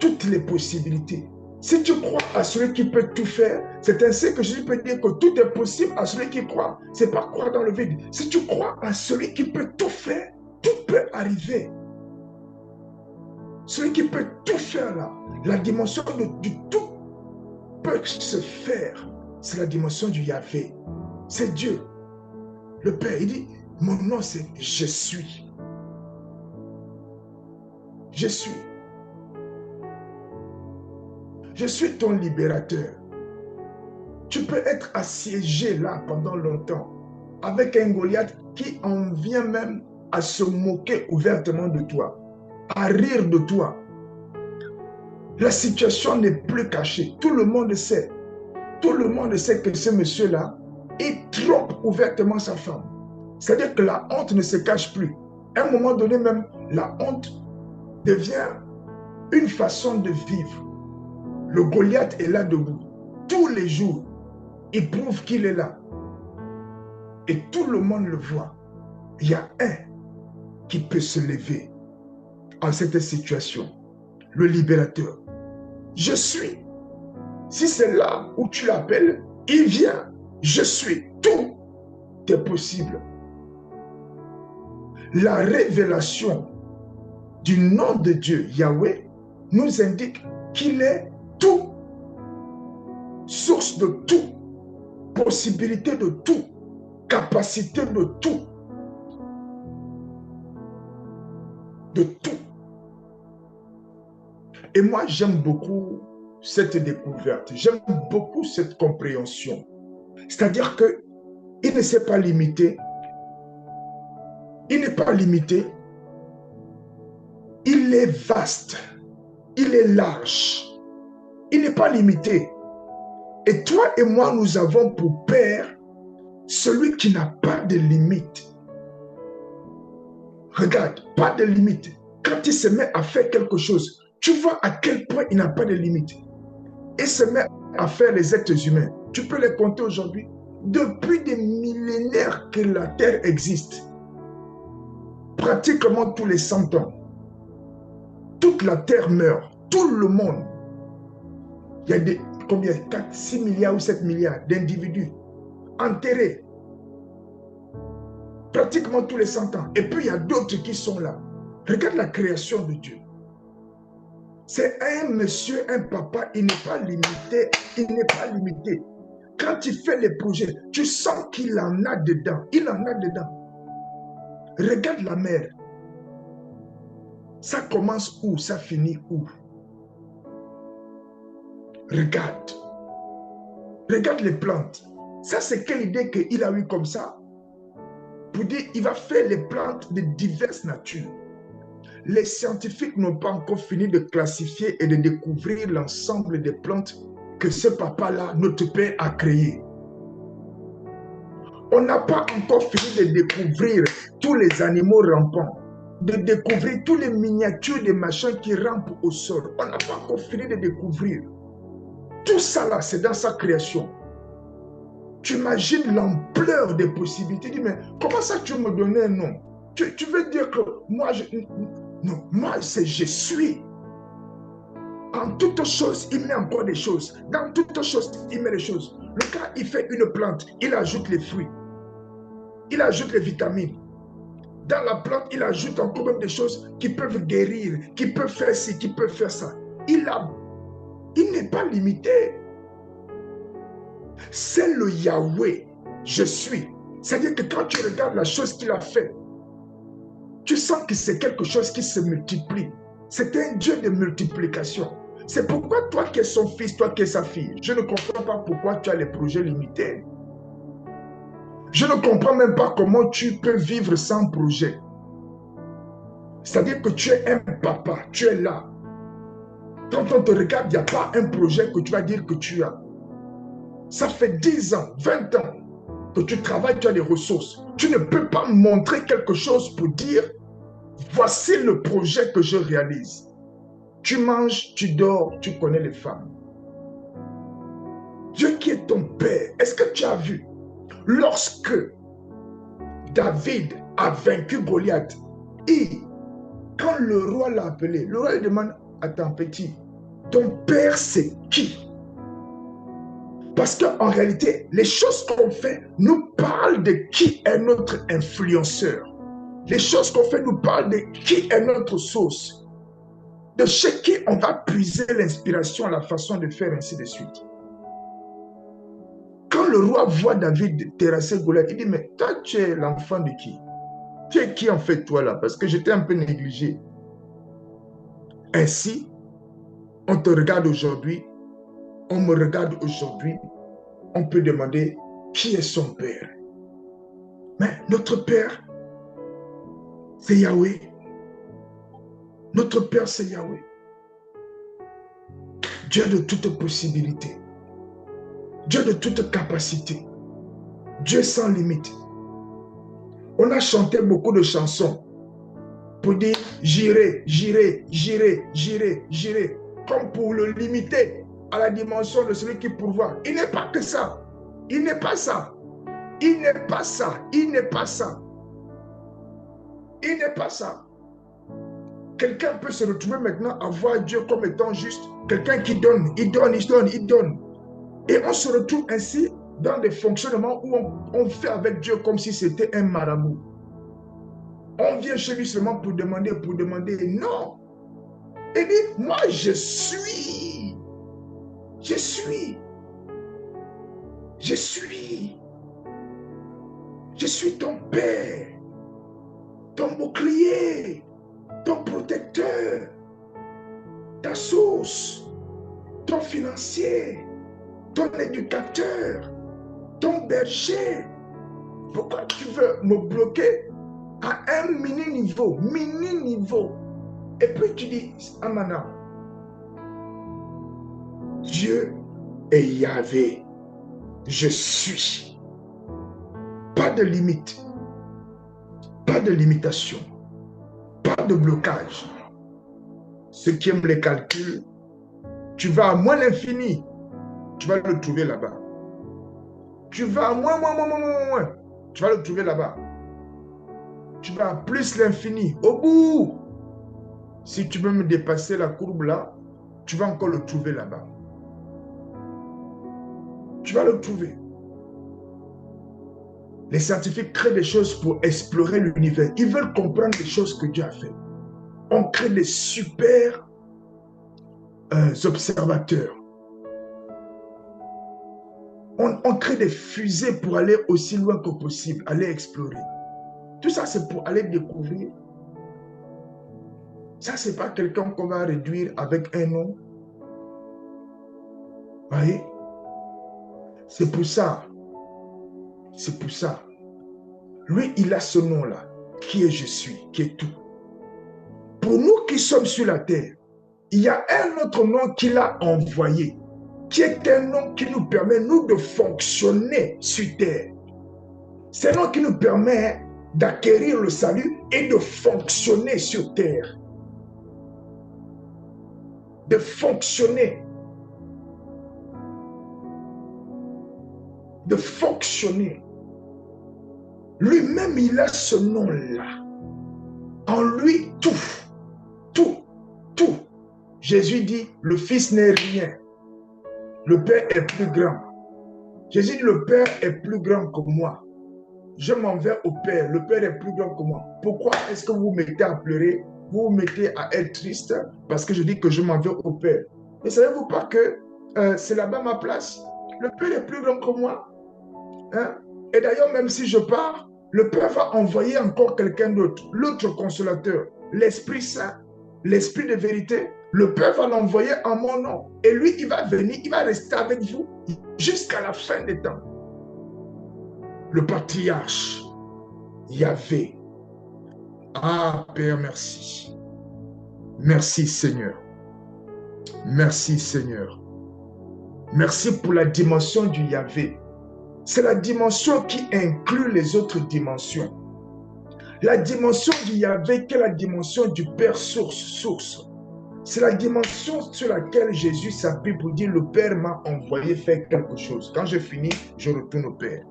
toutes les possibilités. Si tu crois à celui qui peut tout faire, c'est ainsi que Jésus peut dire que tout est possible à celui qui croit. Ce n'est pas croire dans le vide. Si tu crois à celui qui peut tout faire, tout peut arriver. Celui qui peut tout faire là, la dimension du tout peut se faire. C'est la dimension du Yahvé. C'est Dieu. Le Père, il dit, mon nom c'est je suis. Je suis. Je suis ton libérateur. Tu peux être assiégé là pendant longtemps avec un Goliath qui en vient même à se moquer ouvertement de toi, à rire de toi. La situation n'est plus cachée. Tout le monde sait. Tout le monde sait que ce monsieur-là, il trompe ouvertement sa femme. C'est-à-dire que la honte ne se cache plus. À un moment donné même, la honte devient une façon de vivre. Le Goliath est là debout. Tous les jours, il prouve qu'il est là. Et tout le monde le voit. Il y a un qui peut se lever en cette situation. Le libérateur. Je suis. Si c'est là où tu l'appelles, il vient. Je suis. Tout est possible. La révélation du nom de Dieu, Yahweh, nous indique qu'il est tout, source de tout, possibilité de tout, capacité de tout. De tout. Et moi, j'aime beaucoup cette découverte. J'aime beaucoup cette compréhension. C'est-à-dire qu'il ne s'est pas limité. Il n'est pas limité. Il est vaste. Il est large. Il n'est pas limité. Et toi et moi, nous avons pour Père celui qui n'a pas de limite. Regarde, pas de limite. Quand il se met à faire quelque chose, tu vois à quel point il n'a pas de limite. Il se met à faire les êtres humains. Tu peux les compter aujourd'hui. Depuis des millénaires que la Terre existe, pratiquement tous les 100 ans, toute la Terre meurt. Tout le monde. Il y a des, combien, 4, 6 milliards ou 7 milliards d'individus enterrés. Pratiquement tous les 100 ans. Et puis il y a d'autres qui sont là. Regarde la création de Dieu. C'est un monsieur, un papa, il n'est pas limité. Il n'est pas limité. Quand il fait les projets, tu sens qu'il en a dedans. Il en a dedans. Regarde la mer. Ça commence où? Ça finit où? Regarde. Regarde les plantes. Ça, c'est quelle idée qu'il a eu comme ça? Pour dire, il va faire les plantes de diverses natures. Les scientifiques n'ont pas encore fini de classifier et de découvrir l'ensemble des plantes que ce papa-là, notre père, a créées. On n'a pas encore fini de découvrir tous les animaux rampants, de découvrir tous les miniatures des machins qui rampent au sol. On n'a pas encore fini de découvrir. Tout ça là, c'est dans sa création. Tu imagines l'ampleur des possibilités. Tu dis, mais comment ça tu me donnes un nom? Tu veux dire que moi, non, moi c'est je suis. En toutes choses, il met encore des choses. Dans toutes choses, il met des choses. Le gars, il fait une plante, il ajoute les fruits. Il ajoute les vitamines. Dans la plante, il ajoute encore même des choses qui peuvent guérir, qui peuvent faire ci, qui peuvent faire ça. Il n'est pas limité. C'est le Yahweh, je suis. C'est-à-dire que quand tu regardes la chose qu'il a fait, tu sens que c'est quelque chose qui se multiplie. C'est un Dieu de multiplication. C'est pourquoi toi qui es son fils, toi qui es sa fille, je ne comprends pas pourquoi tu as les projets limités. Je ne comprends même pas comment tu peux vivre sans projet. C'est-à-dire que tu es un papa, tu es là. Quand on te regarde, il n'y a pas un projet que tu vas dire que tu as. Ça fait 10 ans, 20 ans que tu travailles, tu as des ressources. Tu ne peux pas montrer quelque chose pour dire « Voici le projet que je réalise ». Tu manges, tu dors, tu connais les femmes. Dieu qui est ton père, est-ce que tu as vu? Lorsque David a vaincu Goliath, et quand le roi l'a appelé, le roi lui demande « Attends petit, ton père c'est qui ?» Parce qu'en réalité, les choses qu'on fait nous parlent de qui est notre influenceur. Les choses qu'on fait nous parlent de qui est notre source. De chez qui on va puiser l'inspiration, la façon de faire, ainsi de suite. Quand le roi voit David terrasser Goliath, il dit, mais toi, tu es l'enfant de qui? Tu es qui en fait, toi, là? Parce que j'étais un peu négligé. Ainsi, on te regarde aujourd'hui, on me regarde aujourd'hui, on peut demander qui est son père. Mais notre père, c'est Yahweh. Notre père, c'est Yahweh. Dieu de toute possibilité. Dieu de toute capacité. Dieu sans limite. On a chanté beaucoup de chansons pour dire j'irai, j'irai, j'irai, j'irai, j'irai, comme pour le limiter à la dimension de celui qui pourvoit. Il n'est pas que ça. Il n'est pas ça. Il n'est pas ça. Il n'est pas ça. Il n'est pas ça. Quelqu'un peut se retrouver maintenant à voir Dieu comme étant juste quelqu'un qui donne, il donne, il donne, il donne. Et on se retrouve ainsi dans des fonctionnements où on fait avec Dieu comme si c'était un marabout. On vient chez lui seulement pour demander. Non. Il dit, moi je suis. Je suis. Je suis. Je suis ton père, ton bouclier, ton protecteur, ta source, ton financier, ton éducateur, ton berger. Pourquoi tu veux me bloquer à un mini-niveau, et puis tu dis, Amana, Dieu est Yahvé, je suis. Pas de limite, pas de limitation, pas de blocage. Ceux qui aiment les calculs, tu vas à moins l'infini, tu vas le trouver là-bas. Tu vas à moins, tu vas le trouver là-bas. Tu vas à plus l'infini, au bout. Si tu veux me dépasser la courbe là, tu vas encore le trouver là-bas. Tu vas le trouver. Les scientifiques créent des choses pour explorer l'univers. Ils veulent comprendre les choses que Dieu a fait. On crée des super observateurs. On crée des fusées pour aller aussi loin que possible, aller explorer. Tout ça, c'est pour aller découvrir. Ça, ce n'est pas quelqu'un qu'on va réduire avec un nom. Vous voyez? C'est pour ça. C'est pour ça. Lui, il a ce nom-là, qui est je suis, qui est tout. Pour nous qui sommes sur la terre, il y a un autre nom qu'il a envoyé, qui est un nom qui nous permet, nous, de fonctionner sur terre. C'est un nom qui nous permet d'acquérir le salut et de fonctionner sur terre. De fonctionner. De fonctionner. Lui-même, il a ce nom-là. En lui, tout. Jésus dit, le Fils n'est rien. Le Père est plus grand. Jésus dit, le Père est plus grand que moi. Je m'en vais au Père. Le Père est plus grand que moi. Pourquoi est-ce que vous mettez à pleurer? Vous vous mettez à être triste parce que je dis que je m'en vais au Père. Ne savez-vous pas que c'est là-bas ma place? Le Père est plus grand que moi. Hein? Et d'ailleurs, même si je pars, le Père va envoyer encore quelqu'un d'autre, l'autre consolateur, l'Esprit Saint, l'Esprit de vérité. Le Père va l'envoyer en mon nom. Et lui, il va venir, il va rester avec vous jusqu'à la fin des temps. Le patriarche, Yahvé. Ah, Père, merci. Merci, Seigneur. Merci, Seigneur. Merci pour la dimension du Yahvé. C'est la dimension qui inclut les autres dimensions. La dimension du Yahvé, qui est la dimension du Père source. C'est la dimension sur laquelle Jésus s'appuie pour dire, le Père m'a envoyé faire quelque chose. Quand je finis, je retourne au Père.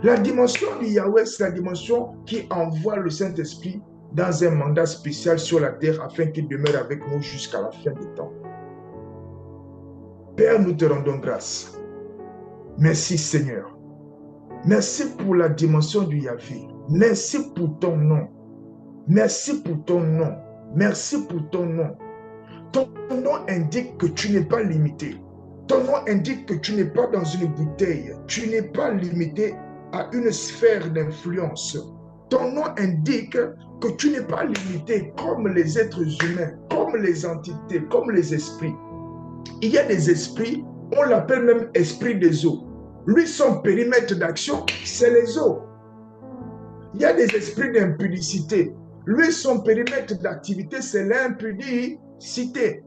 La dimension du Yahweh, c'est la dimension qui envoie le Saint-Esprit dans un mandat spécial sur la terre afin qu'il demeure avec nous jusqu'à la fin du temps. Père, nous te rendons grâce. Merci Seigneur. Merci pour la dimension du Yahvé. Merci pour ton nom. Merci pour ton nom. Merci pour ton nom. Ton nom indique que tu n'es pas limité. Ton nom indique que tu n'es pas dans une bouteille. Tu n'es pas limité à une sphère d'influence. Ton nom indique que tu n'es pas limité comme les êtres humains, comme les entités, comme les esprits. Il y a des esprits, on l'appelle même esprit des eaux. Lui, son périmètre d'action, c'est les eaux. Il y a des esprits d'impudicité. Lui, son périmètre d'activité, c'est l'impudicité.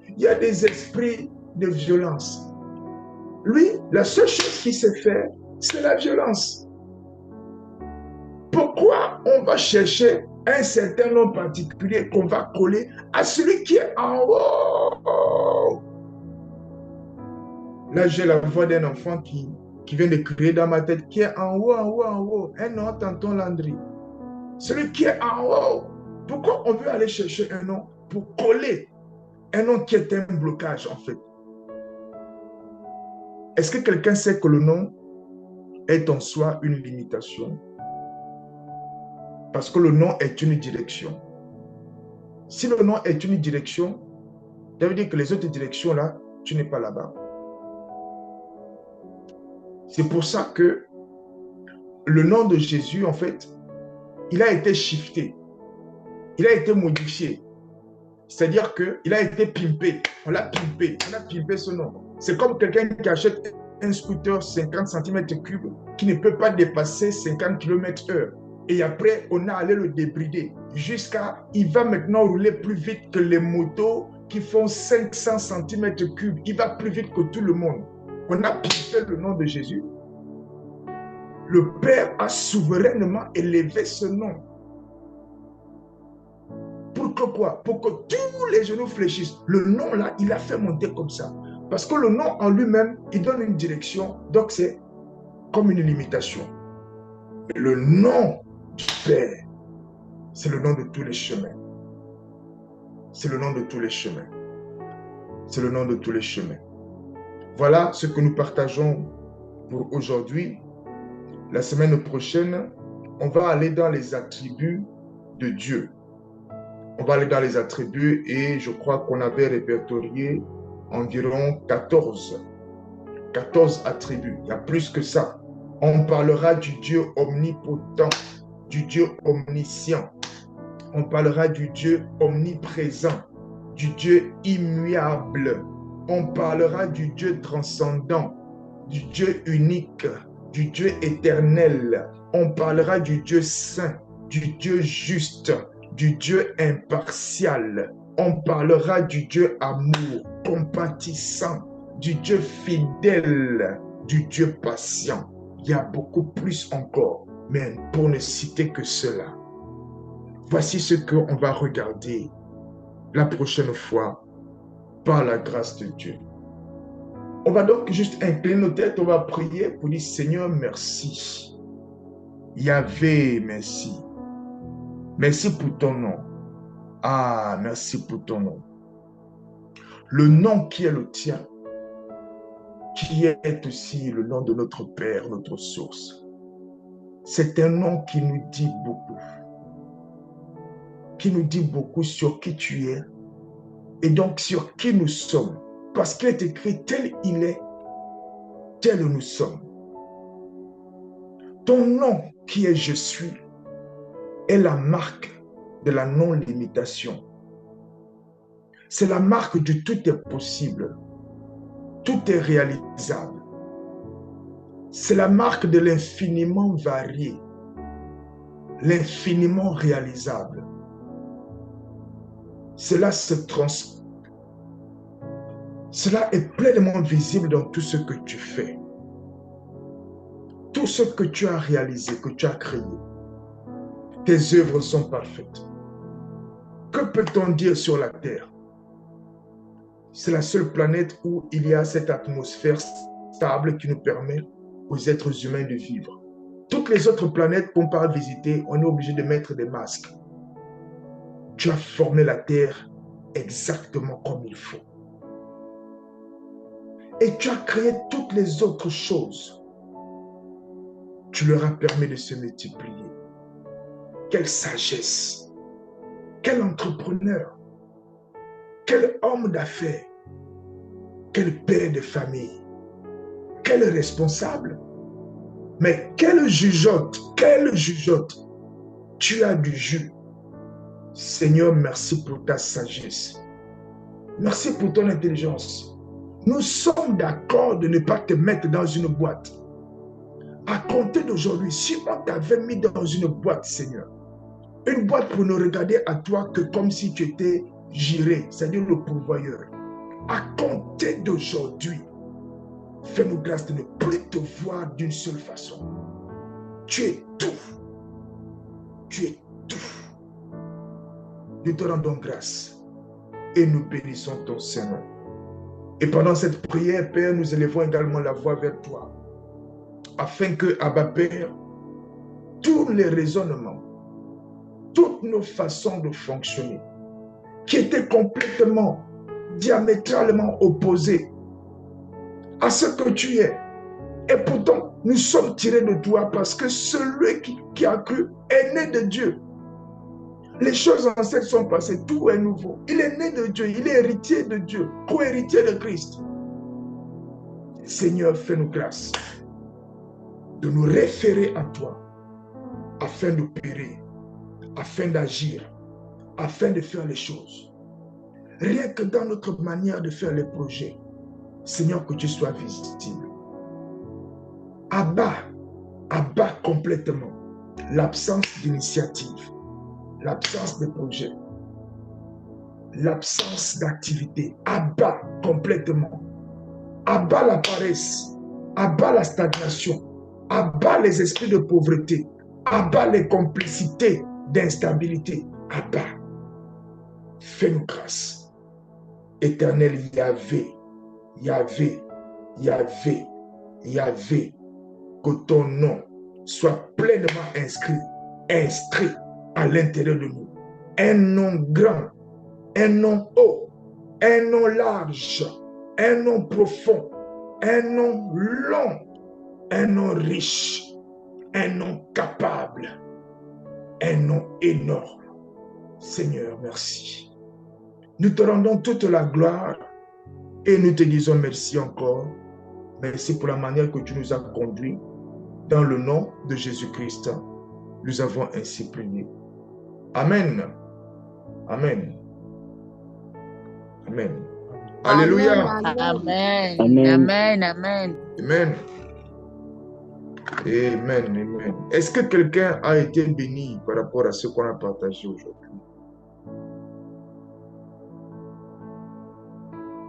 Il y a des esprits de violence. Lui, la seule chose qu'il sait faire, c'est la violence. Pourquoi on va chercher un certain nom particulier qu'on va coller à celui qui est en haut? Là, j'ai la voix d'un enfant qui vient de crier dans ma tête, qui est en haut. Un nom, tonton Landry. Celui qui est en haut. Pourquoi on veut aller chercher un nom pour coller un nom qui est un blocage, en fait? Est-ce que quelqu'un sait que le nom est en soi une limitation? Parce que le nom est une direction. Si le nom est une direction, ça veut dire que les autres directions là, tu n'es pas là-bas. C'est pour ça que le nom de Jésus, en fait, il a été shifté. Il a été modifié. C'est-à-dire qu'il a été pimpé. On l'a pimpé. On a pimpé ce nom. C'est comme quelqu'un qui achète un scooter 50 cm3 qui ne peut pas dépasser 50 km/h. Et après, on a allé le débrider jusqu'à... Il va maintenant rouler plus vite que les motos qui font 500 cm3. Il va plus vite que tout le monde. On a pimpé le nom de Jésus. Le Père a souverainement élevé ce nom. Pour que quoi? Pour que tous les genoux fléchissent. Le nom là, il a fait monter comme ça. Parce que le nom en lui-même, il donne une direction. Donc c'est comme une limitation. Le nom du Père, c'est le nom de tous les chemins. C'est le nom de tous les chemins. C'est le nom de tous les chemins. Voilà ce que nous partageons pour aujourd'hui. La semaine prochaine, on va aller dans les attributs de Dieu. On va aller dans les attributs et je crois qu'on avait répertorié environ 14 attributs. Il y a plus que ça. On parlera du Dieu omnipotent, du Dieu omniscient. On parlera du Dieu omniprésent, du Dieu immuable. On parlera du Dieu transcendant, du Dieu unique, du Dieu éternel. On parlera du Dieu saint, du Dieu juste, du Dieu impartial. On parlera du Dieu amour, compatissant, du Dieu fidèle, du Dieu patient. Il y a beaucoup plus encore, mais pour ne citer que cela. Voici ce qu'on va regarder la prochaine fois par la grâce de Dieu. On va donc juste incliner nos têtes, on va prier pour dire Seigneur, merci. Yahvé, merci. Merci pour ton nom. Ah, merci pour ton nom. le nom qui est le tien, qui est aussi le nom de notre Père, notre source. C'est un nom qui nous dit beaucoup sur qui tu es et donc sur qui nous sommes. Parce qu'il est écrit, tel il est, tel nous sommes. Ton nom qui est je suis est la marque de la non-limitation. C'est la marque du tout est possible. Tout est réalisable. C'est la marque de l'infiniment varié, l'infiniment réalisable. Cela est pleinement visible dans tout ce que tu fais. Tout ce que tu as réalisé, que tu as créé. Tes œuvres sont parfaites. Que peut-on dire sur la Terre? C'est la seule planète où il y a cette atmosphère stable qui nous permet aux êtres humains de vivre. Toutes les autres planètes qu'on part visiter, on est obligé de mettre des masques. Tu as formé la Terre exactement comme il faut. Et tu as créé toutes les autres choses. Tu leur as permis de se multiplier. Quelle sagesse! Quel entrepreneur! Quel homme d'affaires! Quel père de famille! Quel responsable! Mais quelle jugeote! Quelle jugeote! Tu as du jus. Seigneur, merci pour ta sagesse. Merci pour ton intelligence. Nous sommes d'accord de ne pas te mettre dans une boîte. À compter d'aujourd'hui, si on t'avait mis dans une boîte, Seigneur, une boîte pour ne regarder à toi que comme si tu étais géré, c'est-à-dire le pourvoyeur. À compter d'aujourd'hui, fais-nous grâce de ne plus te voir d'une seule façon. Tu es tout. Tu es tout. Nous te rendons grâce et nous bénissons ton Saint-Nom. Et pendant cette prière, Père, nous élevons également la voix vers toi, afin que, Abba Père, tous les raisonnements, toutes nos façons de fonctionner, qui étaient complètement, diamétralement opposées à ce que tu es, et pourtant, nous sommes tirés de toi parce que celui qui a cru est né de Dieu. Les choses anciennes sont passées, tout est nouveau. Il est né de Dieu, il est héritier de Dieu, co-héritier de Christ. Seigneur, fais-nous grâce de nous référer à toi afin d'opérer, afin d'agir, afin de faire les choses. Rien que dans notre manière de faire les projets, Seigneur, que tu sois visible. Abat complètement l'absence d'initiative, l'absence de projet, l'absence d'activité. Abat complètement. Abat la paresse, abat la stagnation, abat les esprits de pauvreté, abat les complicités d'instabilité. Abat. Fais-nous grâce. Éternel Yahvé, Yahvé, Yahvé, Yahvé, que ton nom soit pleinement inscrit à l'intérieur de nous. Un nom grand, un nom haut, un nom large, un nom profond, un nom long, un nom riche, un nom capable, un nom énorme. Seigneur, merci. Nous te rendons toute la gloire et nous te disons merci encore. Merci pour la manière que tu nous as conduits. Dans le nom de Jésus-Christ, nous avons ainsi prié. Amen. Amen. Amen. Alléluia. Amen. Amen. Amen. Amen. Amen. Amen. Amen. Est-ce que quelqu'un a été béni par rapport à ce qu'on a partagé aujourd'hui?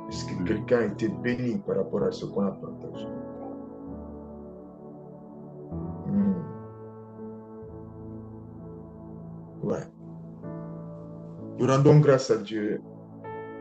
Est-ce que quelqu'un a été béni par rapport à ce qu'on a partagé? Ouais. Nous rendons grâce à Dieu